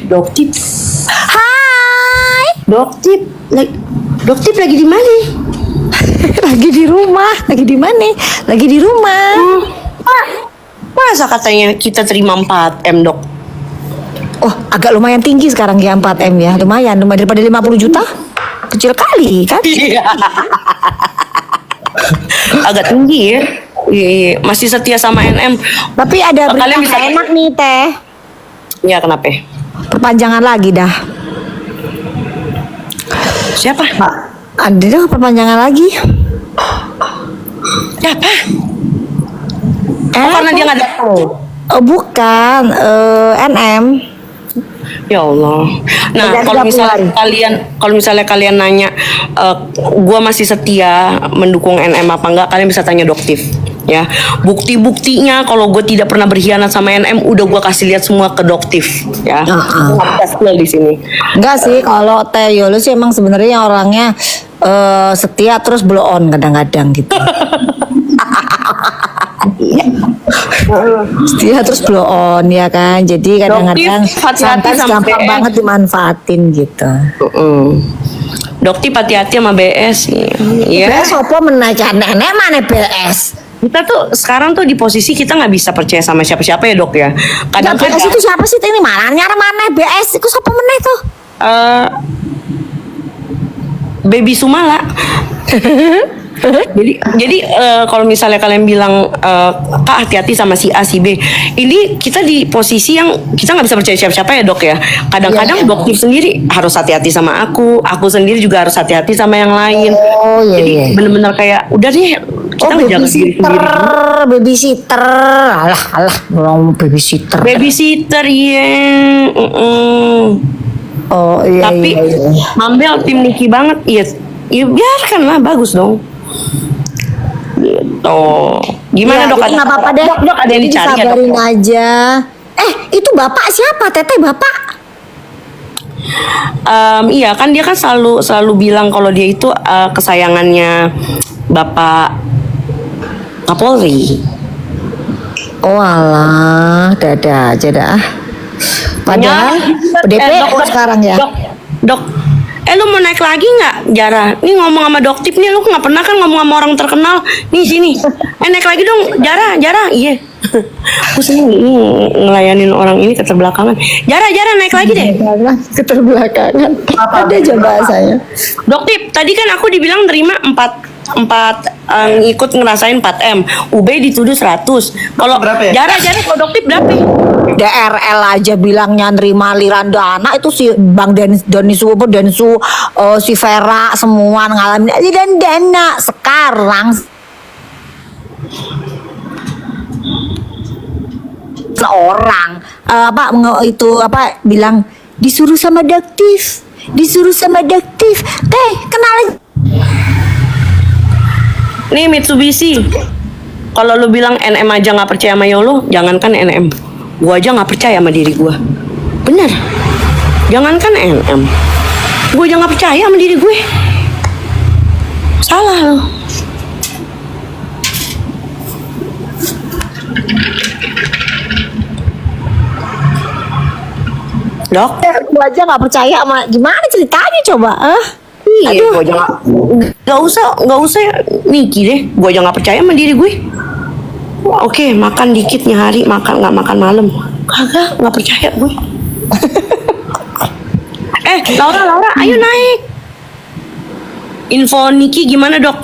Doktip. Hai. Doktip. Doktip lagi di mana? Lagi di rumah. Lagi di mana? Lagi di rumah. Masa katanya kita terima 4M, Dok? Oh, agak lumayan tinggi sekarang ya 4M ya. Lumayan daripada 50 juta. Kecil kali kan? Iya. Agak tinggi ya. Iya, masih setia sama NM. Tapi ada berita Kalian bisa enak nih, Teh. Ya, kenapa? Perpanjangan lagi dah. Siapa? Ada dah perpanjangan lagi. Siapa? Karena dia nggak datang. Oh, bukan, NM. Ya Allah. Nah, Jadi kalau misalnya kalian nanya, gua masih setia mendukung NM apa enggak, kalian bisa tanya Doktif. Ya, bukti-buktinya kalau gue tidak pernah berkhianat sama NM, udah gue kasih lihat semua ke Doktif. Ya, nggak bisa spill di sini. Enggak sih, kalau Teh Yolo sih emang sebenarnya orangnya setia terus blow on kadang-kadang gitu. Setia terus blow on ya kan. Jadi kadang-kadang hati-hati sama gampang BS. banget dimanfaatin gitu. Doktif hati-hati sama BS. Iya. BS apa menaikkan nenek mana BS? Kita tuh sekarang tuh di posisi kita nggak bisa percaya sama siapa-siapa ya, Dok ya. BS itu siapa sih? Ini malah nyara mana BS? Itu siapa meneh tuh? Baby Sumala. jadi kalau misalnya kalian bilang Kak hati-hati sama si A si B, ini kita di posisi yang kita nggak bisa percaya siapa-siapa ya, Dok ya. Kadang-kadang Doktif sendiri harus hati-hati sama aku sendiri juga harus hati-hati sama yang lain. Oh, iya, Jadi iya. bener-bener kayak udah deh kita menjaga diri sendiri. Babysitter, alah, belum babysitter. Babysitter ya. Oh iya. Tapi iya. Mambel tim Niki banget. Iya, ya biarkan lah, bagus dong. Gitu. Gimana, Ya, Dok? nggak apa-apa deh. Dok, ada yang dicari ya, Dok? Disabarin aja. Itu bapak siapa? Teteh bapak? Iya kan dia kan selalu bilang kalau dia itu kesayangannya Bapak Kapolri. Oh alah, dada aja dah. Padahal DPO sekarang ya. Dok, lu mau naik lagi nggak, Jara? Nih ngomong sama Doktip nih, lu nggak pernah kan ngomong sama orang terkenal. Nih sini, naik lagi dong, Jara, iya. Aku seneng ini ngelayanin orang ini keterbelakangan. Jara, naik lagi deh. Keterbelakangan. Ada aja bahasanya. Doktip, tadi kan aku dibilang terima 4 ikut ngerasain 4M. UB dituduh 100. Kalau Berapa ya? Jara, kalau Doktip berapa? DRL aja bilangnya nerima aliran dana itu si Bang Densu, si Vera semua ngalamin aliran dana. Sekarang seorang bilang disuruh sama Doktif. Teh, kenalin. Nih Mitsubishi. Kalau lu bilang NM aja nggak percaya sama Yolo, jangankan NM. Gua aja nggak percaya sama diri gua. Bener. Jangankan NM. Gua aja nggak percaya sama diri gue. Salah lo. Dok? Gua aja nggak percaya sama gimana ceritanya coba? Iya, gue aja nggak usah Niki deh. Gue aja nggak percaya sama diri gue. Oke, makan dikit hari, nggak makan malam. Kagak, nggak percaya gue. Laura, ayo naik. Info Niki gimana, Dok?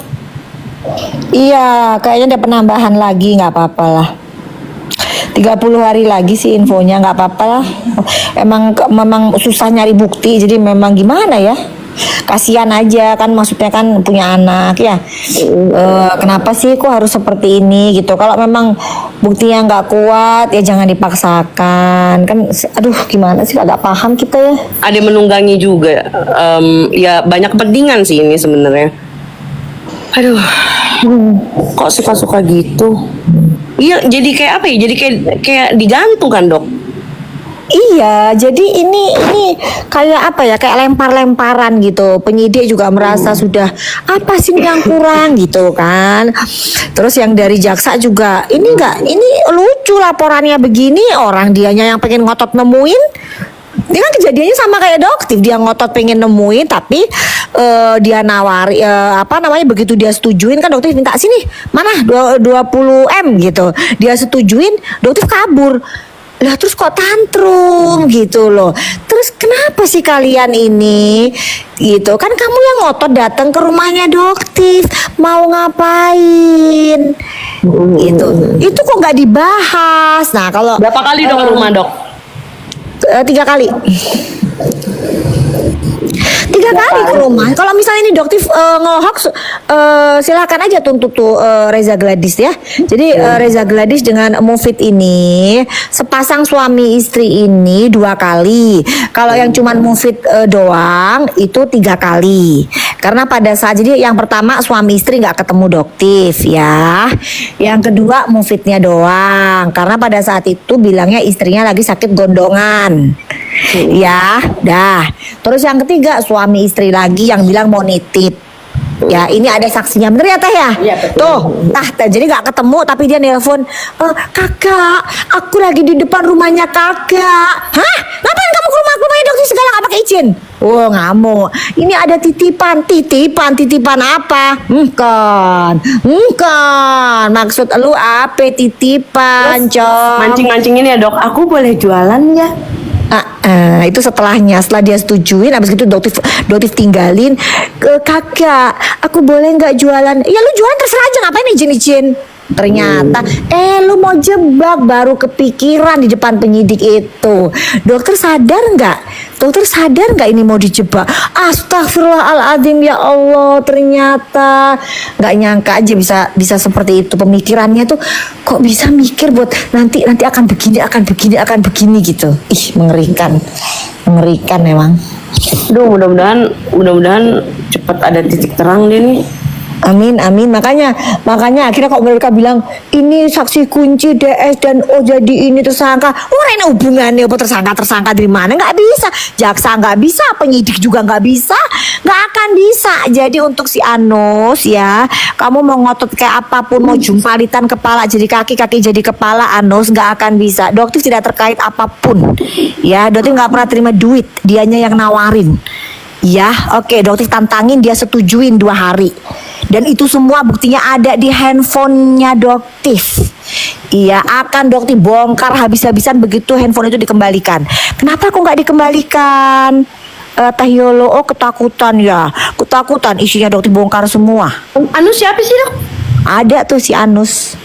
Iya, kayaknya ada penambahan lagi, nggak apa-apa lah. 30 hari lagi sih infonya, nggak apa-apa lah. Memang susah nyari bukti, jadi memang gimana ya? Kasihan aja kan, maksudnya kan punya anak ya. Kenapa sih kok harus seperti ini gitu? Kalau memang buktinya nggak kuat ya jangan dipaksakan kan. Aduh gimana sih, agak paham kita ya. Ada menunggangi juga. Ya banyak kepentingan sih ini sebenarnya. Aduh, kok suka-suka gitu? Iya, jadi kayak apa ya? Jadi kayak digantung kan, Dok? Iya, jadi ini kayak apa ya? Kayak lempar-lemparan gitu. Penyidik juga merasa sudah apa sih yang kurang gitu kan. Terus yang dari jaksa juga ini lucu laporannya begini, orang dianya yang pengen ngotot nemuin Dia kan kejadiannya sama kayak doktif, dia ngotot pengen nemuin tapi dia nawari apa namanya, begitu dia setujuin kan doktif minta sini mana 20 M gitu, dia setujuin doktif kabur lah, terus kok tantrum gitu loh. Terus kenapa sih kalian ini gitu kan, kamu yang ngotot datang ke rumahnya doktif mau ngapain gitu, itu kok nggak dibahas. Nah kalau Berapa kali dok ke rumah dok? 3 kali. 3 kali ke rumah. Kalau misalnya ini doktif ngehoax, silakan aja tuntut tuh Reza Gladys ya. Jadi Reza Gladys dengan Mufid ini sepasang suami istri ini 2 kali. Kalau yang cuman Mufid doang itu 3 kali. Karena pada saat, jadi yang pertama suami istri nggak ketemu doktif ya. Yang kedua Mufidnya doang. Karena pada saat itu bilangnya istrinya lagi sakit gondongan. Ya, dah. Terus yang ketiga suami istri lagi yang bilang mau nitip. Ya, ini ada saksinya, bener ya Teh ya? Iya, betul. Tuh, jadi nggak ketemu tapi dia nelpon, kakak, aku lagi di depan rumahnya kakak. Hah? Ngapain kamu ke rumahnya dokter segala nggak pakai izin? Oh ngamuk. Ini ada titipan apa? Bukan. Maksud lu apa titipan, Cong? Mancing-mancingin ya dok, aku boleh jualan ya? Itu setelahnya, setelah dia setujuin, abis itu doktif tinggalin ke kakak, aku boleh nggak jualan? Ya lu jualan terserah aja, ngapain izin. Ternyata lu mau jebak, baru kepikiran di depan penyidik itu. Dokter sadar nggak ini mau dijebak? Astagfirullahaladzim, ya Allah, ternyata nggak nyangka aja bisa seperti itu pemikirannya tuh. Kok bisa mikir buat nanti akan begini gitu. Ih, mengerikan memang. Duh, mudah-mudahan cepat ada titik terang deh nih. Amin. Makanya akhirnya kok mereka bilang ini saksi kunci DS dan jadi ini tersangka. Rena hubungannya apa tersangka dari mana? Nggak bisa. Jaksa nggak bisa, penyidik juga nggak bisa, nggak akan bisa. Jadi untuk si Anus ya, kamu mau ngotot kayak apapun, mau jumpalitan kepala jadi kaki jadi kepala, Anus nggak akan bisa. Dokter tidak terkait apapun. Ya, dokter nggak pernah terima duit, dianya yang nawarin. Ya, oke, dokter tantangin, dia setujuin 2 hari. Dan itu semua buktinya ada di handphonenya doktif. Iya, akan dokter bongkar habis-habisan begitu handphone itu dikembalikan. Kenapa kok nggak dikembalikan? Tahyolo, ketakutan ya. Ketakutan, isinya dokter bongkar semua. Anus siapa sih dok? Ada tuh si Anus.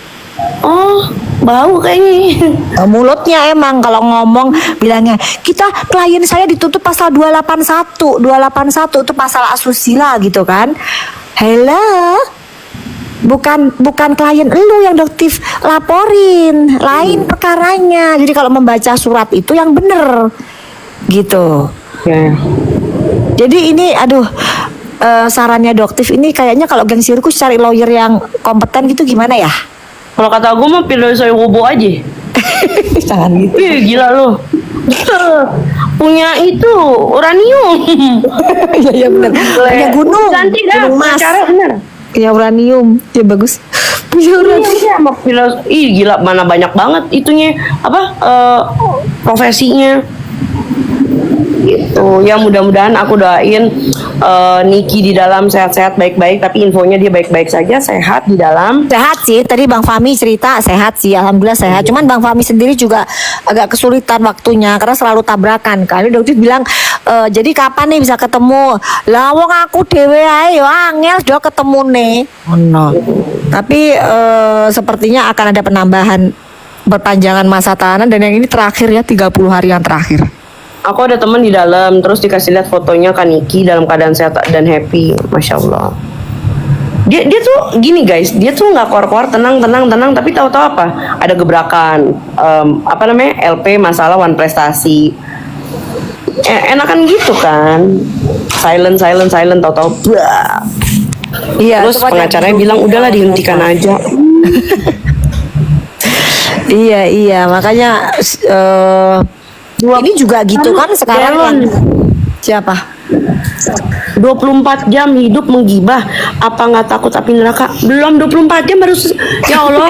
Oh, bau kayaknya. Mulutnya emang kalau ngomong bilangnya, kita klien saya dituntut pasal 281 itu pasal asusila gitu kan. Hello, bukan klien lu yang doktif laporin, lain perkaranya. Jadi kalau membaca surat itu yang bener gitu. Ya. Jadi ini sarannya doktif ini kayaknya kalau geng sirkus cari lawyer yang kompeten gitu gimana ya? Kalau kata gue mah pilih saya wobo aja. Jangan gitu. Ih, gila lu. Punya itu uranium. Iya benar. Punya gunung. Ganti dah. Gunung Mas. Cara bener. Punya uranium. Ya bagus. Punya uranium. Iya, sama ih gila, mana banyak banget itunya profesinya. Gitu. Ya mudah-mudahan aku doain Niki di dalam sehat-sehat baik-baik, tapi infonya dia baik-baik saja, sehat di dalam. Sehat sih, tadi Bang Fahmi cerita sehat sih, alhamdulillah sehat. Cuman Bang Fahmi sendiri juga agak kesulitan waktunya karena selalu tabrakan. Kali dokter bilang, jadi kapan nih bisa ketemu? Lah wong aku dhewe ae yo angel do ketemu nih. Oh no. Tapi sepertinya akan ada penambahan perpanjangan masa tahanan dan yang ini terakhir ya 30 hari yang terakhir. Aku ada teman di dalam, terus dikasih lihat fotonya kan Niki dalam keadaan sehat dan happy, masya Allah. Dia tuh gini guys, dia tuh nggak keluar tenang, tapi tahu-tahu apa? Ada gebrakan, LP masalah one prestasi. Enakan gitu kan, silent, tahu-tahu. Iya. Terus pengacaranya bilang udahlah dihentikan aja. Iya, makanya ini juga gitu kan sekarang yang siapa? 24 jam hidup menggibah, apa nggak takut api neraka? Belum 24 jam ya Allah,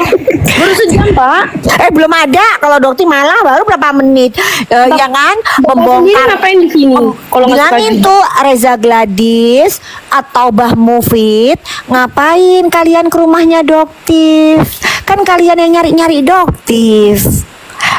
baru sejam Pak. Belum ada. Kalau dokter malah baru berapa menit. Ya kan Sendiri membongkar. ngapain di sini? Kalau nggak suka Bilangin gibah? tuh Reza Gladys atau Bah Mufid, ngapain kalian ke rumahnya Doktif? Kan kalian yang nyari-nyari Doktif.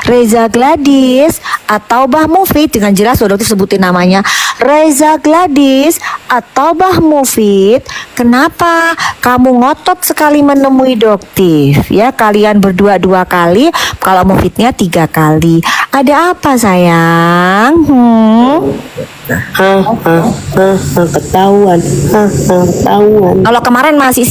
Reza Gladys atau Bah Mufid, dengan jelas loh Doktif sebutin namanya. Reza Gladys atau Bah Mufid, kenapa kamu ngotot sekali menemui Doktif? Ya, kalian berdua 2 kali, kalau Mufidnya 3 kali. Ada apa sayang? Ketahuan. Ketahuan. Kalau kemarin masih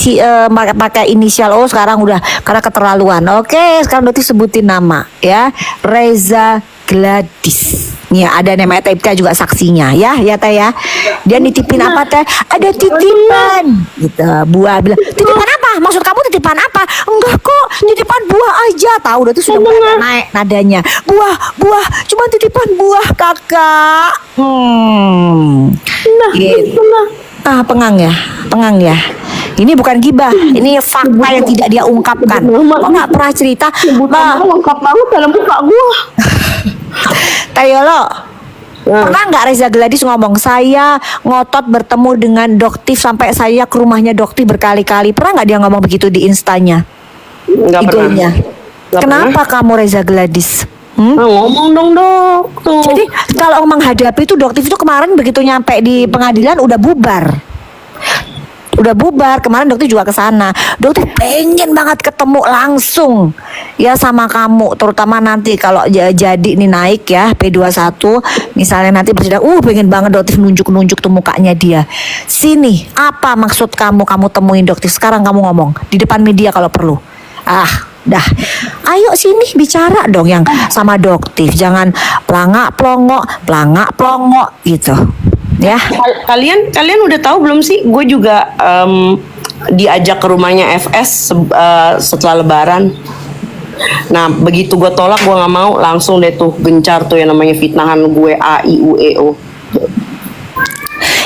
pakai inisial O, sekarang udah karena keterlaluan. Oke, sekarang Doktif sebutin nama ya. Reza Gladys. Ya, ada nama Teh juga saksinya ya, Teh ya. Dia nitipin apa Teh? Ada titipan. Gitu. Buah bilang, "Titipan apa? Maksud kamu titipan apa?" "Enggak kok, titipan buah aja." Tahu Doktif sudah mulai naik nadanya. Buah, cuma titipan buah, Kakak. Gitu. Pengang ya. Ini bukan gibah, ini fakta yang tidak dia ungkapkan. Kok nggak pernah cerita? Bah, lengkap banget dalam muka gua. Tayolo, pernah nggak Reza Gladys ngomong, "Saya ngotot bertemu dengan Doktif sampai saya ke rumahnya Doktif berkali-kali"? Pernah nggak dia ngomong begitu di instanya? Nggak pernah. IG-nya. Nggak Kenapa kamu Reza Gladys? Ngomong dong dok tuh. Jadi kalau menghadapi itu Doktif itu kemarin begitu nyampe di pengadilan udah bubar. Kemarin Doktif juga ke sana. Doktif pengen banget ketemu langsung ya sama kamu, terutama nanti kalau jadi nih naik ya P21 misalnya nanti bersidang, pengen banget Doktif nunjuk tuh mukanya dia. Sini, apa maksud kamu temuin Doktif sekarang, kamu ngomong di depan media kalau perlu. Dah, ayo sini bicara dong yang sama Doktif, jangan pelangak plongok gitu. Ya. Kalian udah tahu belum sih? Gue juga diajak ke rumahnya FS setelah Lebaran. Nah begitu gue tolak, gue nggak mau, langsung deh tuh gencar tuh yang namanya fitnahan gue AIUEO.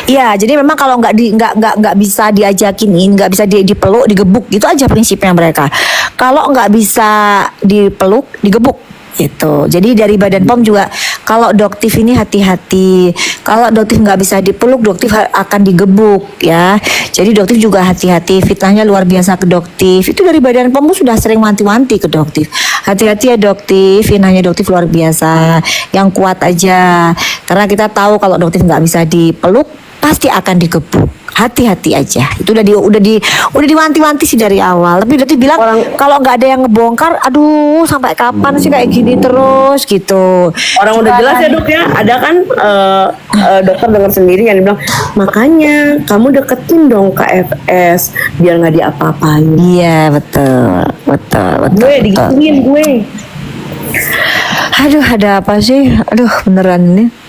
Iya, jadi memang kalau nggak bisa diajakin, nggak bisa dipeluk, digebuk, gitu aja prinsipnya mereka. Kalau nggak bisa dipeluk, digebuk. Gitu. Jadi dari Badan POM juga kalau Doktif ini hati-hati. Kalau Doktif nggak bisa dipeluk, Doktif akan digebuk ya. Jadi Doktif juga hati-hati. Fitnahnya luar biasa ke Doktif. Itu dari Badan POM sudah sering wanti-wanti ke Doktif. Hati-hati ya Doktif. Fitnahnya Doktif luar biasa. Yang kuat aja. Karena kita tahu kalau Doktif nggak bisa dipeluk, pasti akan digebuk. Hati-hati aja. Itu udah diwanti-wanti sih dari awal. Tapi Doktif bilang kalau nggak ada yang ngebongkar, aduh sampai kapan sih kayak gini terus gitu. Orang udah jelas ya dok ya. Ada kan dokter dengar sendiri yang dibilang, makanya kamu deketin dong KFS biar nggak diapa-apain. Iya betul. Gue digituin gue. Aduh, ada apa sih? Aduh, beneran ini.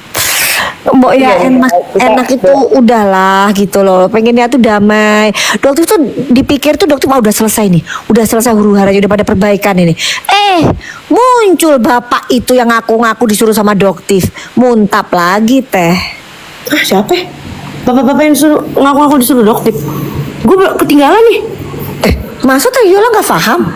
Mbok ya enak itu udahlah gitu loh. Pengennya tuh damai. Dokter tuh dipikir tuh dokter udah selesai nih. Udah selesai huru-haranya, udah pada perbaikan ini. Muncul bapak itu yang ngaku-ngaku disuruh sama Doktif. Muntap lagi Teh. Siapa? Bapak-bapak yang ngaku-ngaku disuruh Doktif. Gue ketinggalan nih. Masa Teh Yola nggak paham?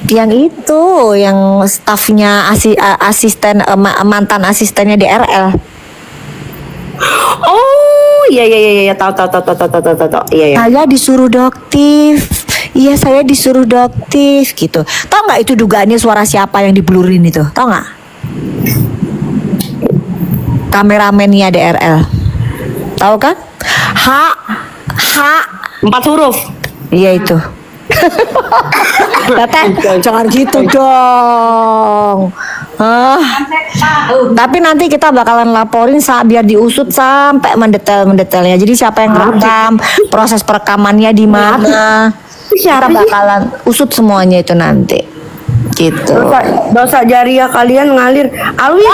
Yang itu, yang stafnya asisten mantan asistennya DRL. Oh, iya, tahu. Iya. Saya disuruh Doktif. Iya, saya disuruh Doktif gitu. Tahu nggak itu dugaannya suara siapa yang diblurin itu? Tahu nggak? Kameramennya DRL. Tahu kan? H 4 huruf. Iya itu. Jangan gitu dong. Tapi nanti kita bakalan laporin biar diusut sampai mendetailnya. Jadi siapa yang ngerekam, proses perekamannya di mana, kita bakalan usut semuanya itu nanti. Gitu. Dosa jariah kalian ngalir.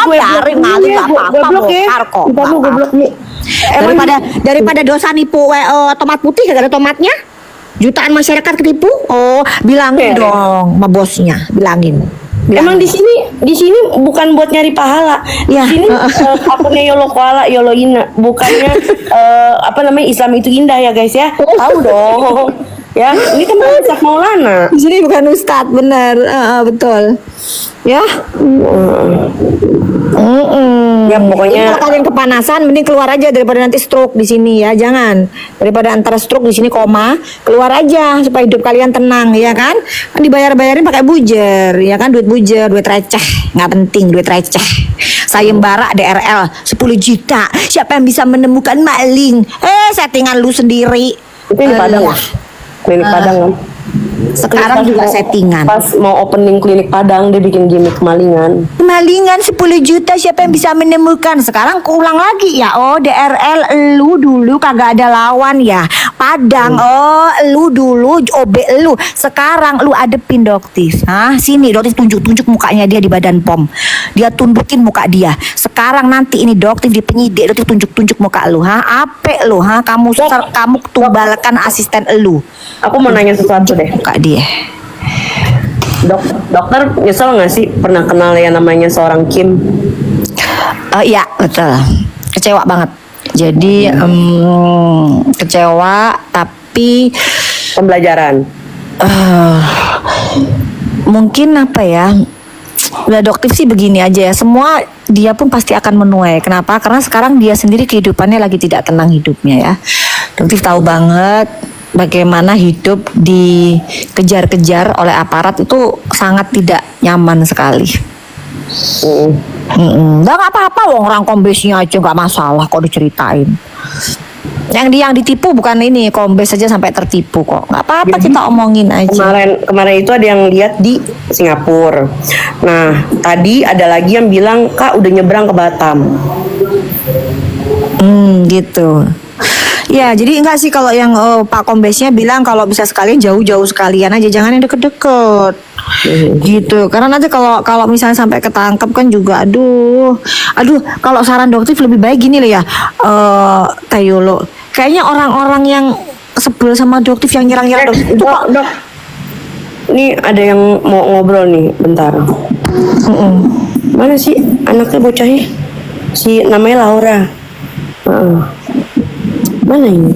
Gue ngalir apa-apa bongkar kok. Gue blok nih. Daripada dosa nipu tomat putih gak ada tomatnya. Jutaan masyarakat ketipu. Bilangin dong sama bosnya, bilangin. Emang di sini bukan buat nyari pahala. Ya. Di sini akunnya Yolo Koala, Yolo Ina, bukannya apa namanya Islam itu indah ya guys ya. Tahu dong. Ya, ini kan Ustaz Maulana. Di sini bukan ustadz, benar. Betul. Ya. Ya pokoknya Kalau kalian kepanasan, mending keluar aja daripada nanti stroke di sini ya. Jangan. Daripada antara stroke di sini koma, keluar aja supaya hidup kalian tenang ya kan. Kan dibayar-bayarin pakai bujer, ya kan, duit bujer, duit receh. Nggak penting duit receh. Sayembara DRL 10 juta. Siapa yang bisa menemukan maling? Settingan lu sendiri. itu di Padang. Alah. Klinik Padang kan. Sekarang Pas juga mau- settingan. Pas mau opening klinik Padang dia bikin gimmick kemalingan. Kemalingan 10 juta, siapa yang bisa menemukan? Sekarang keulang lagi ya. Oh, DRL lu dulu kagak ada lawan ya. Padang, oh lu dulu OB lu. Sekarang lu adepin Doktif. Hah? Sini Doktif tunjuk-tunjuk mukanya dia di Badan POM. Dia tundukin muka dia. Sekarang nanti ini Doktif di penyidik, Doktif tunjuk-tunjuk muka lu. Hah? Ape lu, hah? Kamu tumbalkan asisten lu. Aku mau nanya sesuatu deh. Muka dia. Dokter nyesel nggak sih pernah kenal yang namanya seorang Kim? Iya betul, kecewa banget. Jadi kecewa, tapi Pembelajaran. mungkin apa ya? Udah Doktif sih begini aja ya. Semua dia pun pasti akan menuai. Kenapa? Karena sekarang dia sendiri kehidupannya lagi tidak tenang hidupnya ya. Doktif tahu banget bagaimana hidup dikejar-kejar oleh aparat itu sangat tidak nyaman sekali. Nggak apa-apa, wong orang kombesnya aja nggak masalah kok diceritain. Yang ditipu bukan ini, kombes saja sampai tertipu kok. Nggak apa-apa, kita omongin aja. Kemarin itu ada yang lihat di Singapura. Nah, tadi ada lagi yang bilang, "Kak, udah nyebrang ke Batam." Gitu. Ya, jadi enggak sih kalau yang Pak Kombesnya bilang kalau bisa sekalian jauh-jauh sekalian aja, jangan yang deket-deket. Gitu. Karena nanti kalau misalnya sampai ketangkep kan juga aduh, kalau saran Doktif lebih baik gini loh ya. Tayolo. Kayaknya orang-orang yang sebel sama Doktif yang nyerang-nyerang Doktif itu kok. Dok. Ini ada yang mau ngobrol nih, bentar. Mana sih anaknya bocahnya? Si namanya Laura. Mana ini?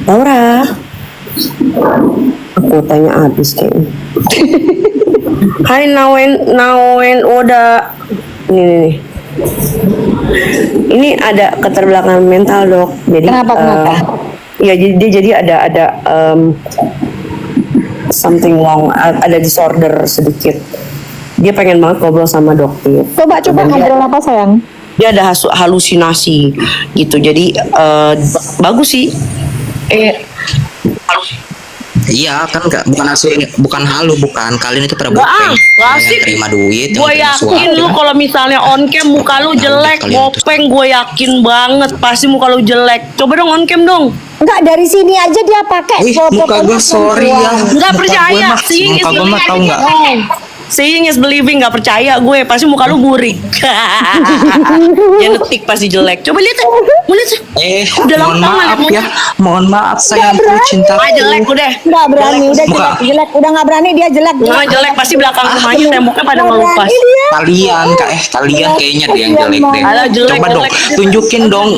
Laura. Aku tanya habis kayaknya. Hai Nawen Oda. Nih. Ini ada keterbelakangan mental, Dok. Jadi Kenapa? Ya jadi ada something wrong, ada disorder sedikit. Dia pengen banget ngobrol sama dokter. Coba ngobrol apa sayang? Dia ada halusinasi gitu. Jadi bagus sih. Iya kan bukan halu, bukan kalian itu pada bopeng nggak yang asik. terima duit yang Gue terima yakin suap, lu kan? kalau misalnya on cam muka lu jelek, kalian tuh- bopeng, gue yakin banget pasti muka lu jelek. Coba dong on cam dong. Enggak, dari sini aja dia pakai. Wih, muka gue sorry ya. Nggak Muka percaya. gue mah- Seeing is muka gue mah believing. tahu nggak? Seeing is believing, nggak percaya gue. Pasti muka lu burik. Genetik pasti jelek. Coba lihat, mau lihat sih. Udah lama mohon maaf nggak ya, mohon maaf sayangku, cintaku. Ah, jelek udah. Enggak berani, udah Muka. jelek, udah nggak berani dia jelek. Nggak jelek pasti belakang rumahnya temboknya pada ngelupas. Kalian kayaknya deh yang jelek deh. Alah, jelek, Coba dong, jelek. tunjukin dong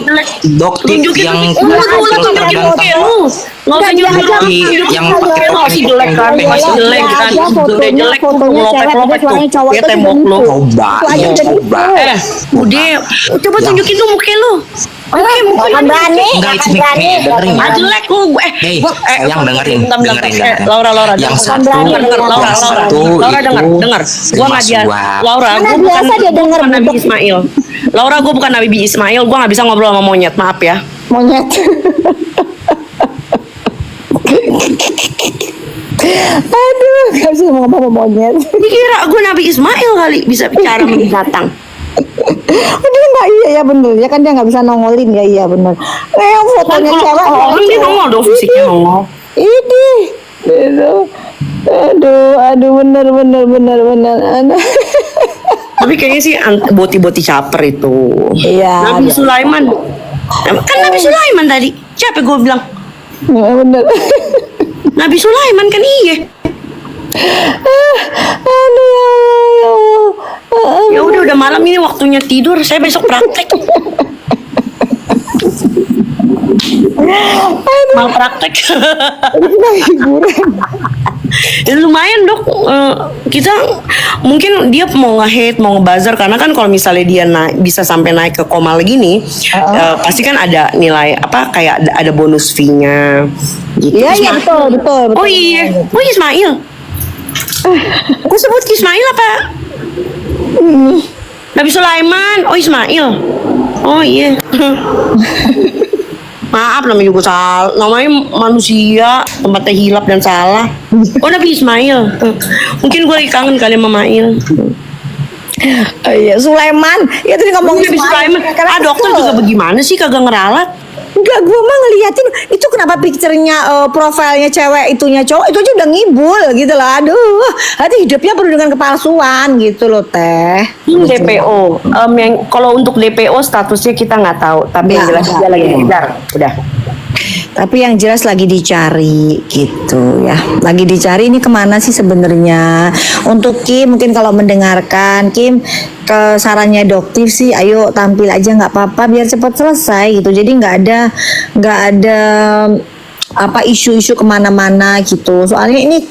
dokter yang Lu tunjukin muka lu. Nggak usah nyuruh yang pakai lu masih jelek kan, masih jelek kan. Udah jelek tuh ngelopek-lopek tuh. Ya tembok lu. Coba. Udah, coba tunjukin tuh muka lu. Oke, muka lu. berani. Enggak, itu dengerin ya. Ah, jelek lu. Sayang dengerin. Laura. Yang satu, Laura dengar. Gua nggak dia. Laura, gua bukan dia denger Nabi Ismail. Laura, gua bukan Nabi Ismail. Gua nggak bisa ngobrol sama monyet. Maaf ya. Monyet. Aduh, gak bisa ngomong sama monyet. Dikira gue Nabi Ismail kali bisa bicara sama binatang. Dia nggak iya ya bener ya kan dia nggak bisa nongolin ya iya bener. Fotonya cewek. Ini nongol dong fisiknya nongol. Ini, aduh bener. Aduh. Tapi kayaknya sih boti-boti caper itu. Iya. Nabi Sulaiman. Kan Nabi Sulaiman tadi. Siapa gue bilang? Bener. Nabi Sulaiman kan iya. Aduh ya Allah, ya Allah. Ya udah malam ini waktunya tidur. Saya besok praktek. Mal praktek. Ya, lumayan dok. Kita mungkin dia mau nge-hate, mau ngebuzzer karena kan kalau misalnya dia bisa sampai naik ke koma lagi nih, pasti kan ada nilai apa kayak ada bonus fee-nya. Gitu. Iya iya betul. Oh iya, oh Ismail. Kok sebut Ismail apa? Nabi Sulaiman. Oh Ismail. Oh iya. Maaf namanya juga salah. Namanya manusia, tempatnya hilap dan salah. Oh Nabi Ismail. Mungkin gue lagi kangen kali sama Mail. Oh, iya Sulaiman. Ya tadi ngomong Nabi Sulaiman. Ah dokter juga bagaimana sih kagak ngeralat? Enggak, gue mah ngeliatin itu kenapa picture-nya profilnya cewek itunya cowok itu aja udah ngibul gitu loh. Aduh, hati hidupnya penuh dengan kepalsuan gitu loh teh. DPO. Yang kalau untuk DPO statusnya kita nggak tahu, tapi yang jelas dia lagi ngejar. Udah. Tapi yang jelas lagi dicari gitu ya. Lagi dicari ini kemana sih sebenarnya? Untuk Kim mungkin kalau mendengarkan Kim ke sarannya dokter sih, ayo tampil aja nggak apa-apa biar cepat selesai gitu. Jadi nggak ada apa isu-isu kemana-mana gitu. Soalnya ini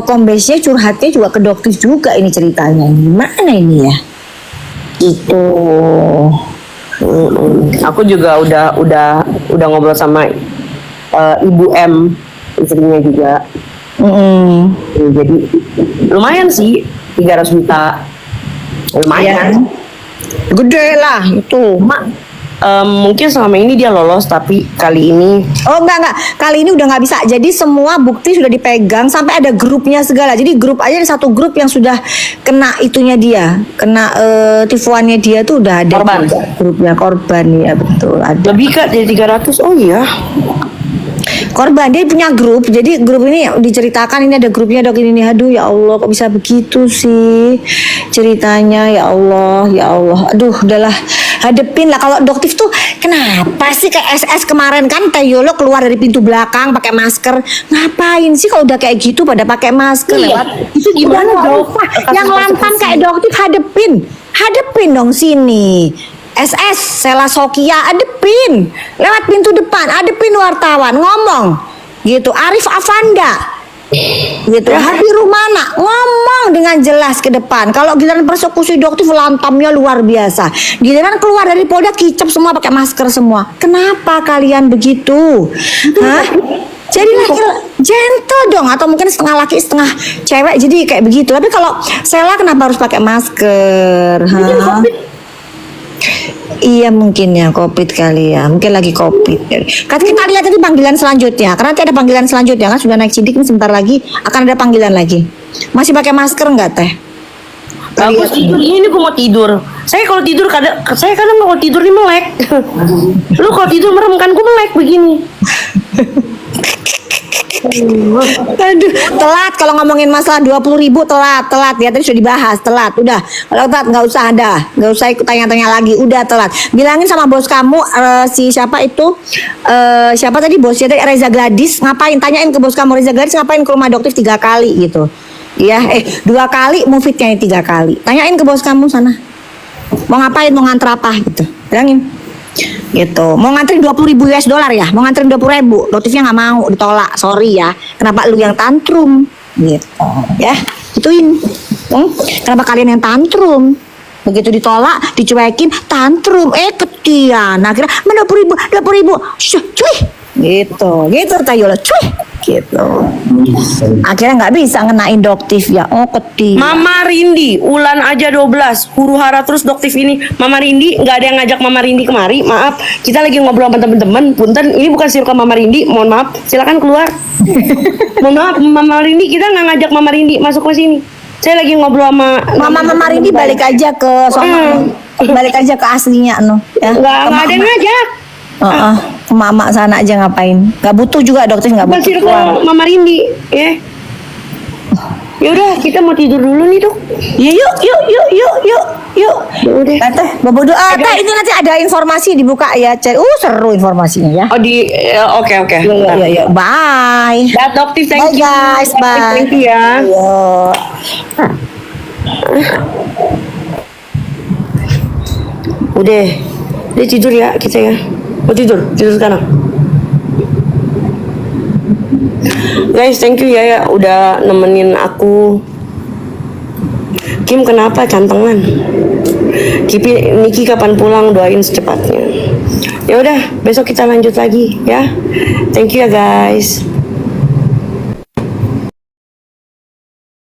kombesnya curhatnya juga ke dokter juga ini ceritanya. Gimana ini ya? Gitu. Aku juga udah ngobrol sama Ibu M, istrinya juga. Jadi lumayan sih 300 juta. Lumayan. Gede lah itu. Mungkin selama ini dia lolos tapi kali ini Oh enggak kali ini udah nggak bisa. Jadi semua bukti sudah dipegang sampai ada grupnya segala. Jadi grup aja ada satu grup yang sudah kena itunya dia, kena tipuannya dia tuh udah ada Korban. juga grupnya korban ya betul ada. lebih kak dari 300. Oh iya. Korban dia punya grup, jadi grup ini diceritakan ini ada grupnya dok ini nih. Aduh ya Allah kok bisa begitu sih ceritanya ya Allah aduh udahlah hadepin lah. Kalau doktif tuh kenapa sih kayak SS kemarin kan Teyolo keluar dari pintu belakang pakai masker, ngapain sih kalau udah kayak gitu pada pakai masker lewat Itu gimana dok? yang lantang kayak doktif hadepin dong sini. SS Sela Sokia adepin lewat pintu depan, adepin wartawan ngomong gitu. Arif Afanda gitu, Habib Rumana ngomong dengan jelas ke depan. Kalau giliran persekusi dokter lantamnya luar biasa, giliran keluar dari Polda kicap semua pakai masker semua. Kenapa kalian begitu? Hah? Jadi gentle dong, atau mungkin setengah laki setengah cewek jadi kayak begitu. Tapi kalau Sela kenapa harus pakai masker? Hah? Iya mungkin ya COVID kali ya, mungkin lagi COVID. Kita lihat tadi panggilan selanjutnya, karena nanti ada panggilan selanjutnya kan sudah naik sidik ini sebentar lagi akan ada panggilan lagi. Masih pakai masker nggak teh? Bagus tidur ini gue mau tidur. Saya kalau tidur kadang kalau tidur ini melek. Lu kalau tidur merem kan gue melek begini. Aduh, telat kalau ngomongin masalah 20.000 telat ya tadi sudah dibahas telat udah. Kalau telat nggak usah ikut tanya-tanya lagi udah telat. Bilangin sama bos kamu si siapa itu siapa tadi bosnya tadi Reza Gladys ngapain, tanyain ke bos kamu Reza Gladys ngapain ke rumah dokter 3 kali gitu. Ya 2 kali mufidnya 3 kali. Tanyain ke bos kamu sana. Mau ngapain, mau nganter apa gitu. Bilangin. Gitu, mau nganterin 20.000 US dollar ya, mau nganterin 20.000, notifnya nggak mau, ditolak, sorry ya, kenapa lu yang tantrum, gitu, ya, gituin, kenapa kalian yang tantrum, begitu ditolak, dicuekin, tantrum, ketian, akhirnya 20.000, cuy, gitu Tayola, cuy, gitu, akhirnya nggak bisa ngenain doktif ya, ketian. Mama Rindi, Ulan aja 12, huru hara terus doktif ini. Mama Rindi, nggak ada yang ngajak Mama Rindi kemari. Maaf, kita lagi ngobrol sama temen-temen. Punten, ini bukan circle Mama Rindi. Mohon maaf, silakan keluar. Mohon maaf, Mama Rindi, kita nggak ngajak Mama Rindi masuk ke sini. Saya lagi ngobrol sama Mama Rindi balik aja ke sono, balik aja ke aslinya no. Ya. Nggak ada yang ngajak. Ke mama sana aja ngapain? Gak butuh juga dokter nggak Bukan butuh. circle Mama Rindi, ya. Ya udah, kita mau tidur dulu nih, Dok. Ya, yuk. Udah. Teh, bobo doa. Teh, ini nanti ada informasi dibuka ya, cari. Seru informasinya ya. Oh oke. Ya. Bye. Dah, Doktif, thank Bye you. guys, bye. Thank you ya. Yo. Udah tidur ya kita ya. Mau tidur sekarang. Guys, thank you ya udah nemenin aku. Kim kenapa cantengan? Niki kapan pulang, doain secepatnya. Ya udah, besok kita lanjut lagi ya. Thank you ya guys.